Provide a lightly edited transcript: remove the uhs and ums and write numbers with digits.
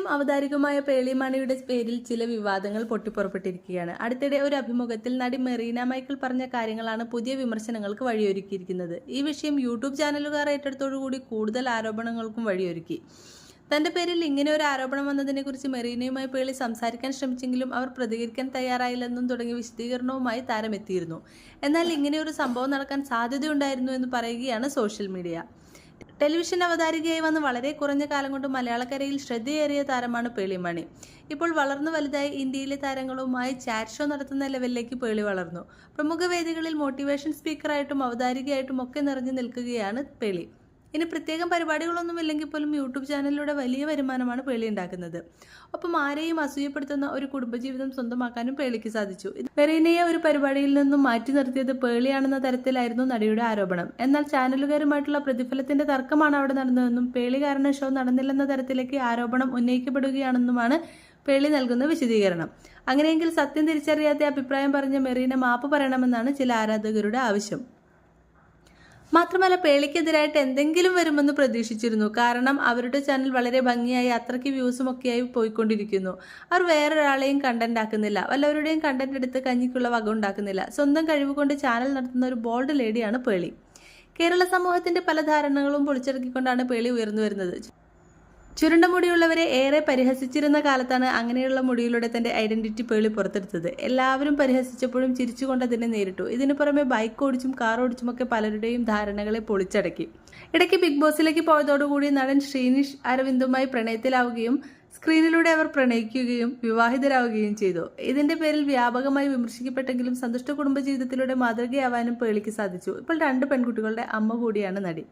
നടിയും അവതാരികയുമായ പേളിമാണിയുടെ പേരിൽ ചില വിവാദങ്ങൾ പൊട്ടിപ്പുറപ്പെട്ടിരിക്കുകയാണ്. അടുത്തിടെ ഒരു അഭിമുഖത്തിൽ നടി മെറീന മൈക്കിൾ പറഞ്ഞ കാര്യങ്ങളാണ് പുതിയ വിമർശനങ്ങൾക്ക് വഴിയൊരുക്കിയിരിക്കുന്നത്. ഈ വിഷയം യൂട്യൂബ് ചാനലുകാർ ഏറ്റെടുത്തോടുകൂടി കൂടുതൽ ആരോപണങ്ങൾക്കും വഴിയൊരുക്കി. തന്റെ പേരിൽ ഇങ്ങനെ ഒരു ആരോപണം വന്നതിനെക്കുറിച്ച് മെറീനയുമായി പേളി സംസാരിക്കാൻ ശ്രമിച്ചെങ്കിലും അവർ പ്രതികരിക്കാൻ തയ്യാറായില്ലെന്നും തുടങ്ങിയ വിശദീകരണവുമായി താരമെത്തിയിരുന്നു. എന്നാൽ ഇങ്ങനെ ഒരു സംഭവം നടക്കാൻ സാധ്യതയുണ്ടായിരുന്നു എന്ന് പറയുകയാണ് സോഷ്യൽ മീഡിയ. ടെലിവിഷൻ അവതാരികയായി വന്ന് വളരെ കുറഞ്ഞ കാലം കൊണ്ട് മലയാളക്കരയിൽ ശ്രദ്ധയേറിയ താരമാണ് പേളിമാണി. ഇപ്പോൾ വളർന്നു വലുതായി ഇന്ത്യയിലെ താരങ്ങളുമായി ചാറ്റ് ഷോ നടത്തുന്ന ലെവലിലേക്ക് പേളി വളർന്നു. പ്രമുഖ വേദികളിൽ മോട്ടിവേഷൻ സ്പീക്കറായിട്ടും അവതാരികയായിട്ടും ഒക്കെ നിറഞ്ഞു നിൽക്കുകയാണ് പേളി. ഇനി പ്രത്യേകം പരിപാടികളൊന്നുമില്ലെങ്കിൽ പോലും യൂട്യൂബ് ചാനലിലൂടെ വലിയ വരുമാനമാണ് പേളി ഉണ്ടാക്കുന്നത്. ഒപ്പം ആരെയും അസൂയപ്പെടുത്തുന്ന ഒരു കുടുംബജീവിതം സ്വന്തമാക്കാനും പേളിക്ക് സാധിച്ചു. മെറീനയെ ഒരു പരിപാടിയിൽ നിന്നും മാറ്റി നിർത്തിയത് പേളിയാണെന്ന തരത്തിലായിരുന്നു നടിയുടെ ആരോപണം. എന്നാൽ ചാനലുകാരുമായിട്ടുള്ള പ്രതിഫലത്തിന്റെ തർക്കമാണ് അവിടെ നടന്നതെന്നും പേളി കാരണം ഷോ നടന്നില്ലെന്ന തരത്തിലേക്ക് ആരോപണം ഉന്നയിക്കപ്പെടുകയാണെന്നുമാണ് പേളി നൽകുന്ന വിശദീകരണം. അങ്ങനെയെങ്കിൽ സത്യം തിരിച്ചറിയാത്ത അഭിപ്രായം പറഞ്ഞ മെറീന മാപ്പ് പറയണമെന്നാണ് ചില ആരാധകരുടെ ആവശ്യം. മാത്രമല്ല പേളിക്കെതിരായിട്ട് എന്തെങ്കിലും വരുമെന്ന് പ്രതീക്ഷിച്ചിരുന്നു. കാരണം അവരുടെ ചാനൽ വളരെ ഭംഗിയായി അത്രയ്ക്ക് വ്യൂസും ഒക്കെയായി പോയിക്കൊണ്ടിരിക്കുന്നു. അവർ വേറൊരാളെയും കണ്ടന്റ് ആക്കുന്നില്ല, വല്ലവരുടെയും കണ്ടന്റ് എടുത്ത് കഞ്ഞിക്കുള്ള വക ഉണ്ടാക്കുന്നില്ല. സ്വന്തം കഴിവ് കൊണ്ട് ചാനൽ നടത്തുന്ന ഒരു ബോൾഡ് ലേഡിയാണ് പേളി. കേരള സമൂഹത്തിന്റെ പല ധാരണകളും പൊളിച്ചടക്കിക്കൊണ്ടാണ് പേളി ഉയർന്നു വരുന്നത്. ചുരുണ്ട മുടിയുള്ളവരെ ഏറെ പരിഹസിച്ചിരുന്ന കാലത്താണ് അങ്ങനെയുള്ള മുടിയിലൂടെ തന്റെ ഐഡന്റിറ്റി പേളി പുറത്തെടുത്തത്. എല്ലാവരും പരിഹസിച്ചപ്പോഴും ചിരിച്ചുകൊണ്ട് അതിനെ നേരിട്ടു. ഇതിനു പുറമെ ബൈക്ക് ഓടിച്ചും കാർ ഓടിച്ചുമൊക്കെ പലരുടെയും ധാരണകളെ പൊളിച്ചടക്കി. ഇടയ്ക്ക് ബിഗ് ബോസിലേക്ക് പോയതോടുകൂടി നടൻ ശ്രീനിഷ് അരവിന്ദുമായി പ്രണയത്തിലാവുകയും സ്ക്രീനിലൂടെ അവർ പ്രണയിക്കുകയും വിവാഹിതരാവുകയും ചെയ്തു. ഇതിന്റെ പേരിൽ വ്യാപകമായി വിമർശിക്കപ്പെട്ടെങ്കിലും സന്തുഷ്ട കുടുംബജീവിതത്തിലൂടെ മാതൃകയാവാനും പേളിക്ക് സാധിച്ചു. ഇപ്പോൾ 2 പെൺകുട്ടികളുടെ അമ്മ കൂടിയാണ് നടി.